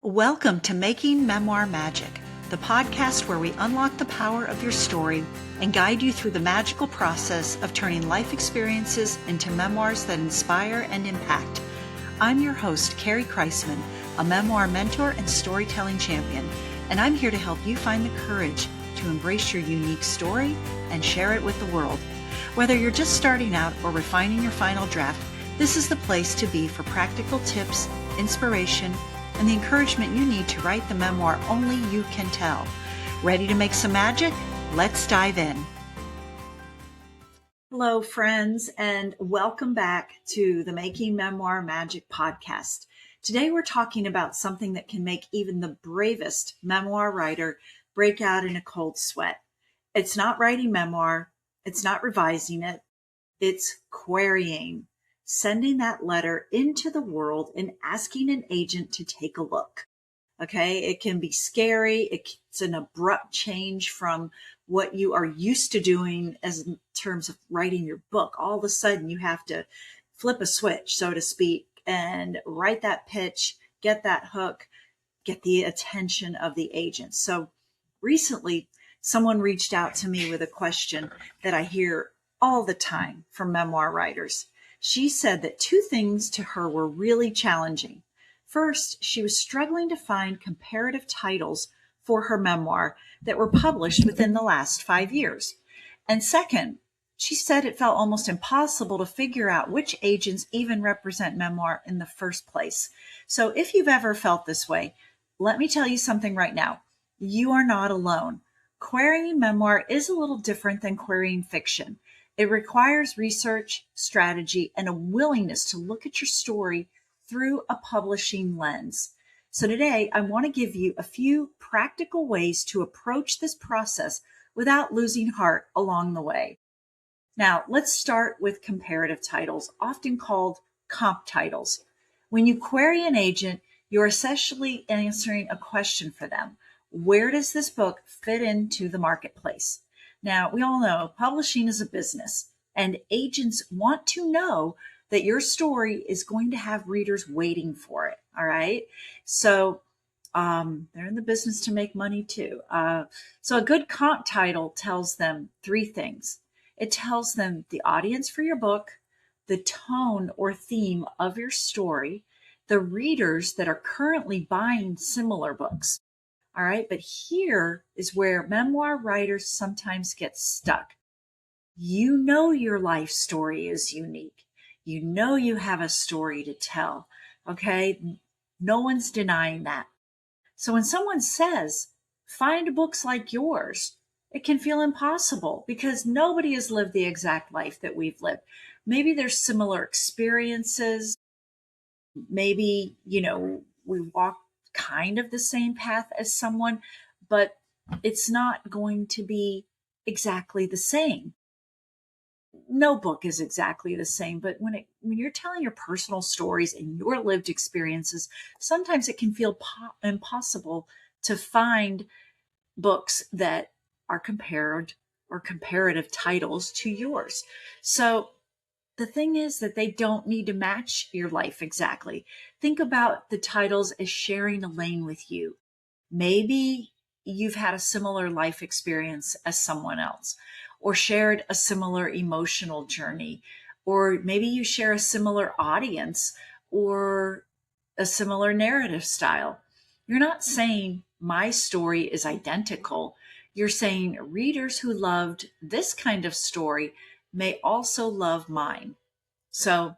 Welcome to Making Memoir Magic, the podcast where we unlock the power of your story and guide you through the magical process of turning life experiences into memoirs that inspire and impact. I'm your host, Carrie Kreisman, a memoir mentor and storytelling champion, and I'm here to help you find the courage to embrace your unique story and share it with the world. Whether you're just starting out or refining your final draft, this is the place to be for practical tips, inspiration, and the encouragement you need to write the memoir only you can tell. Ready to make some magic? Let's dive in. Hello, friends, and welcome back to the Making Memoir Magic podcast. Today, we're talking about something that can make even the bravest memoir writer break out in a cold sweat. It's not writing memoir. It's not revising it. It's querying. Sending that letter into the world and asking an agent to take a look. Okay, it can be scary. It's an abrupt change from what you are used to doing as in terms of writing your book. All of a sudden, you have to flip a switch, so to speak, and write that pitch, get that hook, get the attention of the agent. So recently, someone reached out to me with a question that I hear all the time from memoir writers. She said that two things to her were really challenging. First, she was struggling to find comparative titles for her memoir that were published within the last 5 years. And second, she said it felt almost impossible to figure out which agents even represent memoir in the first place. So if you've ever felt this way, let me tell you something right now. You are not alone. Querying memoir is a little different than querying fiction. It requires research, strategy, and a willingness to look at your story through a publishing lens. So today, I want to give you a few practical ways to approach this process without losing heart along the way. Now, let's start with comparative titles, often called comp titles. When you query an agent, you're essentially answering a question for them. Where does this book fit into the marketplace? Now, we all know publishing is a business, and agents want to know that your story is going to have readers waiting for it. All right. So they're in the business to make money too. So a good comp title tells them three things. It tells them the audience for your book, the tone or theme of your story, the readers that are currently buying similar books. All right, but here is where memoir writers sometimes get stuck. You know your life story is unique. You know you have a story to tell, okay? No one's denying that. So when someone says, find books like yours, it can feel impossible because nobody has lived the exact life that we've lived. Maybe there's similar experiences. Maybe, we walk kind of the same path as someone, but it's not going to be exactly the same. No book is exactly the same, but when you're telling your personal stories and your lived experiences, sometimes it can feel impossible to find books that are compared or comparative titles to yours. So the thing is that they don't need to match your life exactly. Think about the titles as sharing a lane with you. Maybe you've had a similar life experience as someone else, or shared a similar emotional journey, or maybe you share a similar audience or a similar narrative style. You're not saying my story is identical. You're saying readers who loved this kind of story may also love mine. So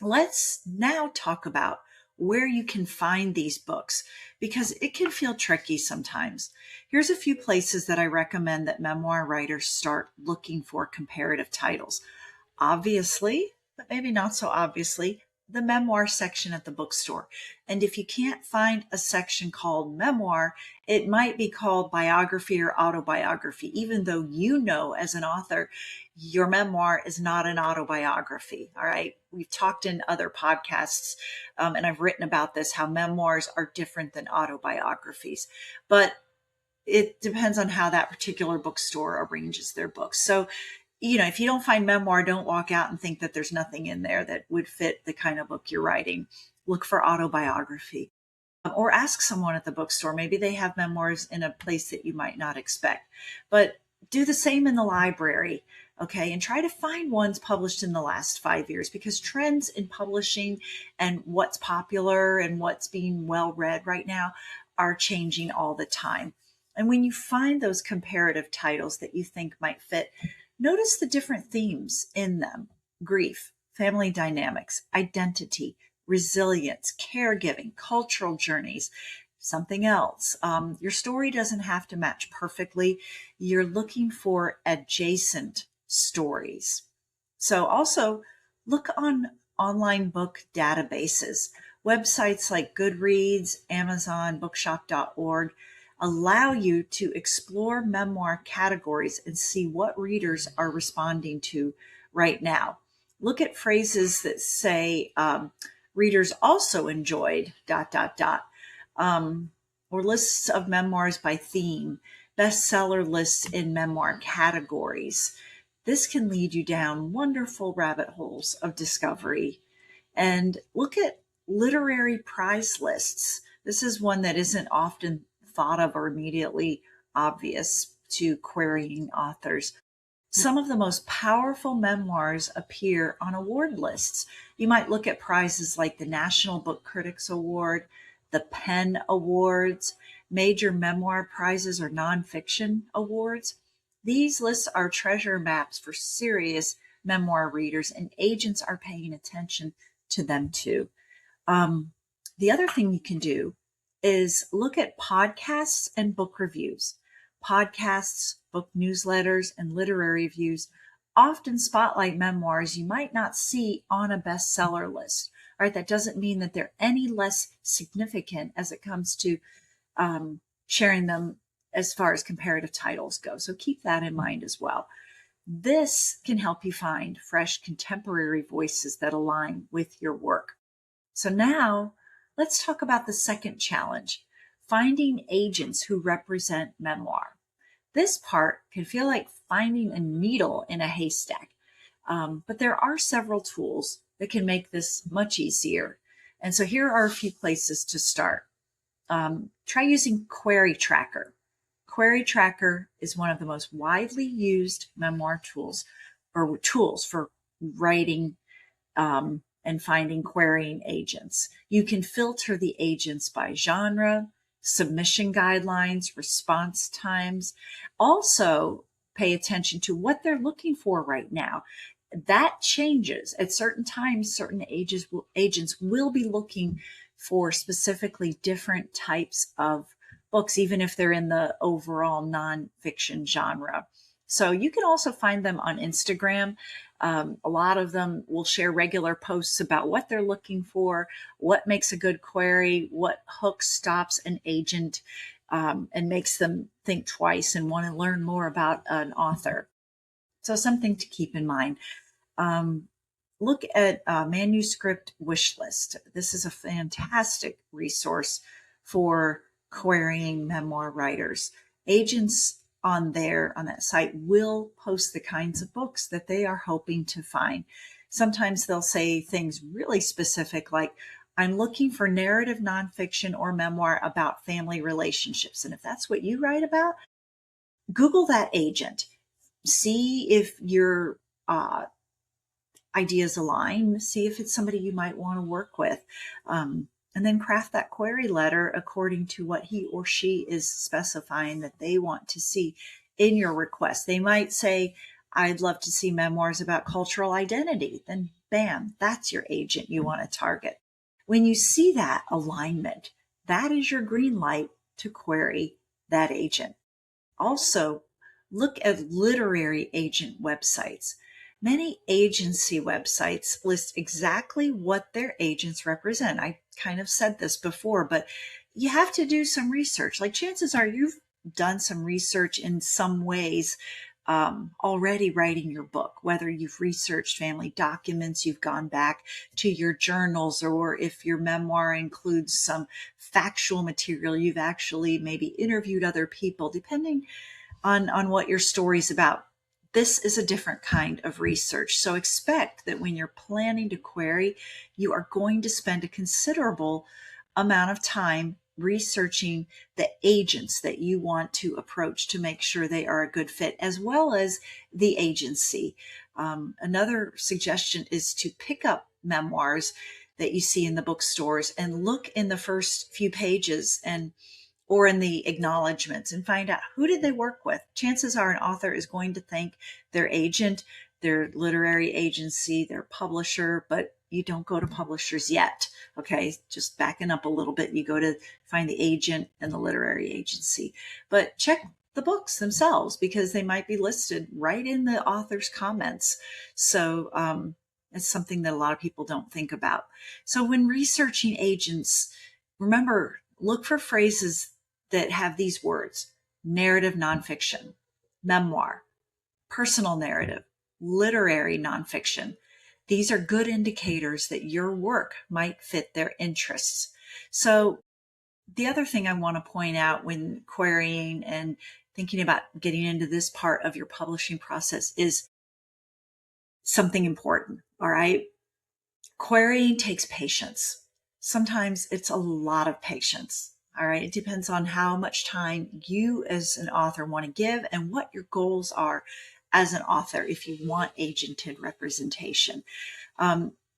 let's now talk about where you can find these books because it can feel tricky sometimes. Here's a few places that I recommend that memoir writers start looking for comparative titles. Obviously, but maybe not so obviously, the memoir section at the bookstore. And if you can't find a section called memoir, it might be called biography or autobiography, even though as an author, your memoir is not an autobiography. All right. We've talked in other podcasts, and I've written about this, how memoirs are different than autobiographies. But it depends on how that particular bookstore arranges their books. So if you don't find memoir, don't walk out and think that there's nothing in there that would fit the kind of book you're writing. Look for autobiography. or ask someone at the bookstore. Maybe they have memoirs in a place that you might not expect. But do the same in the library, okay? And try to find ones published in the last 5 years, because trends in publishing and what's popular and what's being well read right now are changing all the time. And when you find those comparative titles that you think might fit, notice the different themes in them: grief, family dynamics, identity, resilience, caregiving, cultural journeys, something else. Your story doesn't have to match perfectly. You're looking for adjacent stories. So also look on online book databases. Websites like Goodreads, Amazon, bookshop.org allow you to explore memoir categories and see what readers are responding to right now. Look at phrases that say, readers also enjoyed ... or lists of memoirs by theme, bestseller lists in memoir categories. This can lead you down wonderful rabbit holes of discovery. And look at literary prize lists. This is one that isn't often thought of or immediately obvious to querying authors. Some of the most powerful memoirs appear on award lists. You might look at prizes like the National Book Critics Award, the Penn Awards, major memoir prizes, or nonfiction awards. These lists are treasure maps for serious memoir readers, and agents are paying attention to them too. The other thing you can do is look at podcasts and book reviews. Podcasts, book newsletters, and literary reviews often spotlight memoirs you might not see on a bestseller list. All right, that doesn't mean that they're any less significant as it comes to sharing them as far as comparative titles go. So keep that in mind as well. This can help you find fresh contemporary voices that align with your work. So now let's talk about the second challenge: finding agents who represent memoir. This part can feel like finding a needle in a haystack, but there are several tools that can make this much easier. And so here are a few places to start. Try using Query Tracker. Query Tracker is one of the most widely used memoir tools, or tools for writing and finding querying agents. You can filter the agents by genre, submission guidelines, response times. Also, pay attention to what they're looking for right now. That changes. At certain times, certain agents will be looking for specifically different types of books, even if they're in the overall nonfiction genre. So you can also find them on Instagram. A lot of them will share regular posts about what they're looking for, what makes a good query, what hooks, stops an agent, and makes them think twice and want to learn more about an author. So something to keep in mind. Look at Manuscript Wishlist. This is a fantastic resource for querying memoir writers. Agents on that site will post the kinds of books that they are hoping to find. Sometimes they'll say things really specific like, I'm looking for narrative nonfiction or memoir about family relationships. And if that's what you write about, Google that agent. See if your ideas align. See if it's somebody you might want to work with. And then craft that query letter according to what he or she is specifying that they want to see in your request. They might say, I'd love to see memoirs about cultural identity. Then bam, that's your agent you want to target. When you see that alignment, that is your green light to query that agent. Also, look at literary agent websites. Many agency websites list exactly what their agents represent. I kind of said this before, but you have to do some research. Like, chances are you've done some research in some ways already writing your book, whether you've researched family documents, you've gone back to your journals, or if your memoir includes some factual material, you've actually maybe interviewed other people, depending on what your story's about. This is a different kind of research. So expect that when you're planning to query, you are going to spend a considerable amount of time researching the agents that you want to approach to make sure they are a good fit, as well as the agency. Another suggestion is to pick up memoirs that you see in the bookstores and look in the first few pages and or in the acknowledgments and find out who did they work with. Chances are an author is going to thank their agent, their literary agency, their publisher, but you don't go to publishers yet. Okay, just backing up a little bit, you go to find the agent and the literary agency. But check the books themselves because they might be listed right in the author's comments. So it's something that a lot of people don't think about. So when researching agents, remember, look for phrases that have these words: narrative nonfiction, memoir, personal narrative, literary nonfiction. These are good indicators that your work might fit their interests. So the other thing I want to point out when querying and thinking about getting into this part of your publishing process is something important. All right. Querying takes patience. Sometimes it's a lot of patience. All right. It depends on how much time you as an author want to give and what your goals are as an author if you want agented representation.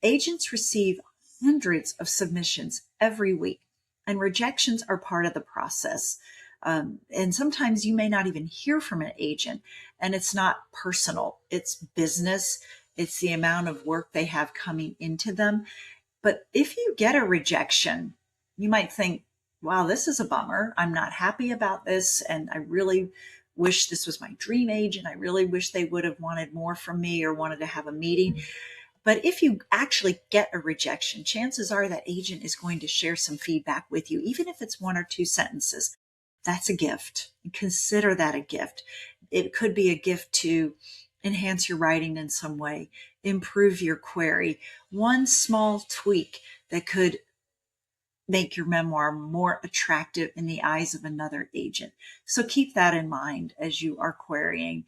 Agents receive hundreds of submissions every week, and rejections are part of the process. And sometimes you may not even hear from an agent, and it's not personal. It's business. It's the amount of work they have coming into them. But if you get a rejection, you might think, wow, this is a bummer. I'm not happy about this. And I really wish this was my dream agent. I really wish they would have wanted more from me or wanted to have a meeting. But if you actually get a rejection, chances are that agent is going to share some feedback with you, even if it's 1 or 2 sentences. That's a gift. Consider that a gift. It could be a gift to enhance your writing in some way, improve your query, one small tweak that could make your memoir more attractive in the eyes of another agent. So keep that in mind as you are querying.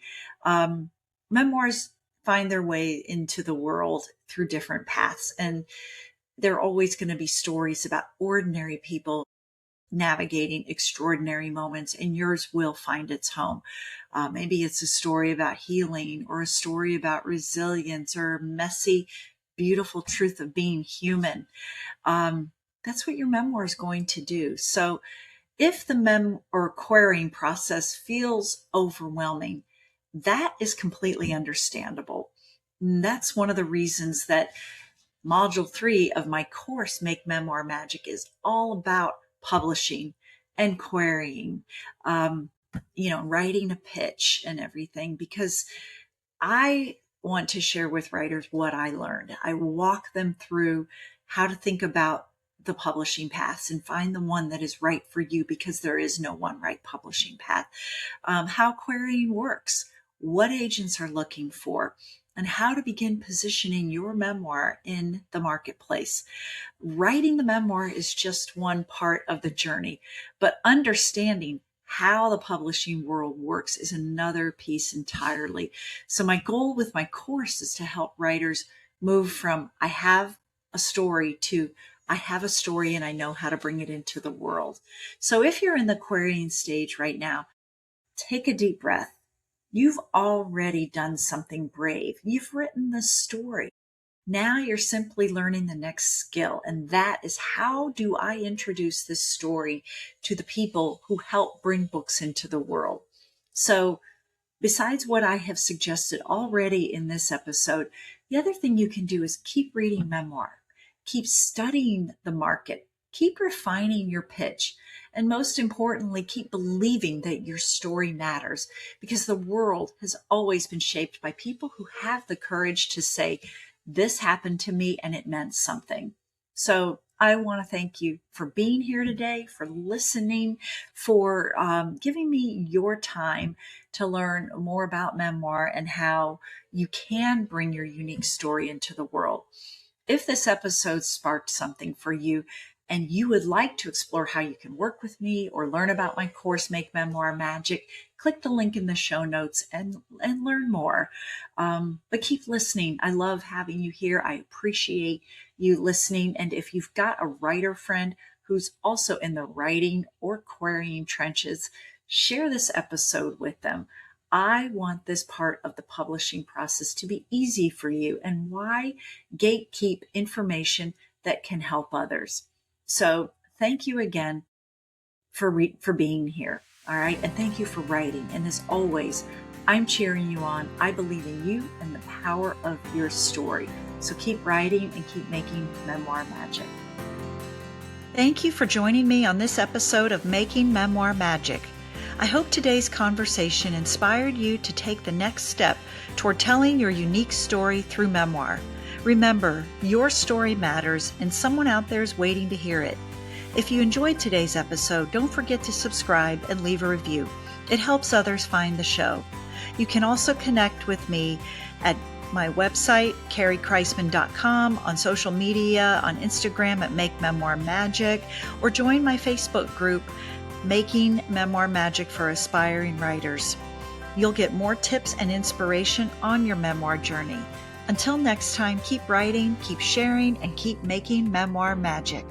Memoirs find their way into the world through different paths, and they're always going to be stories about ordinary people navigating extraordinary moments, and yours will find its home. Maybe it's a story about healing, or a story about resilience, or messy, beautiful truth of being human. That's what your memoir is going to do. So if the querying process feels overwhelming, that is completely understandable. And that's one of the reasons that Module 3 of my course, Make Memoir Magic, is all about publishing and querying, writing a pitch and everything, because I want to share with writers what I learned. I walk them through how to think about the publishing paths and find the one that is right for you, because there is no one right publishing path. How querying works, what agents are looking for, and how to begin positioning your memoir in the marketplace. Writing the memoir is just one part of the journey, but understanding how the publishing world works is another piece entirely. So my goal with my course is to help writers move from I have a story to I have a story and I know how to bring it into the world. So if you're in the querying stage right now, take a deep breath. You've already done something brave. You've written the story. Now you're simply learning the next skill, and that is, how do I introduce this story to the people who help bring books into the world? So besides what I have suggested already in this episode, the other thing you can do is keep reading memoir, keep studying the market, keep refining your pitch, and most importantly, keep believing that your story matters, because the world has always been shaped by people who have the courage to say, this happened to me and it meant something. So I want to thank you for being here today, for listening, for giving me your time to learn more about memoir and how you can bring your unique story into the world. If this episode sparked something for you and you would like to explore how you can work with me or learn about my course, Make Memoir Magic, click the link in the show notes and learn more. But keep listening. I love having you here. I appreciate you listening. And if you've got a writer friend who's also in the writing or querying trenches, share this episode with them. I want this part of the publishing process to be easy for you, and why gatekeep information that can help others. So thank you again for being here. All right. And thank you for writing. And as always, I'm cheering you on. I believe in you and the power of your story. So keep writing and keep making memoir magic. Thank you for joining me on this episode of Making Memoir Magic. I hope today's conversation inspired you to take the next step toward telling your unique story through memoir. Remember, your story matters and someone out there is waiting to hear it. If you enjoyed today's episode, don't forget to subscribe and leave a review. It helps others find the show. You can also connect with me at my website, carriekreisman.com, on social media, on Instagram at Make Memoir Magic, or join my Facebook group, Making Memoir Magic for Aspiring Writers. You'll get more tips and inspiration on your memoir journey. Until next time, keep writing, keep sharing, and keep making memoir magic.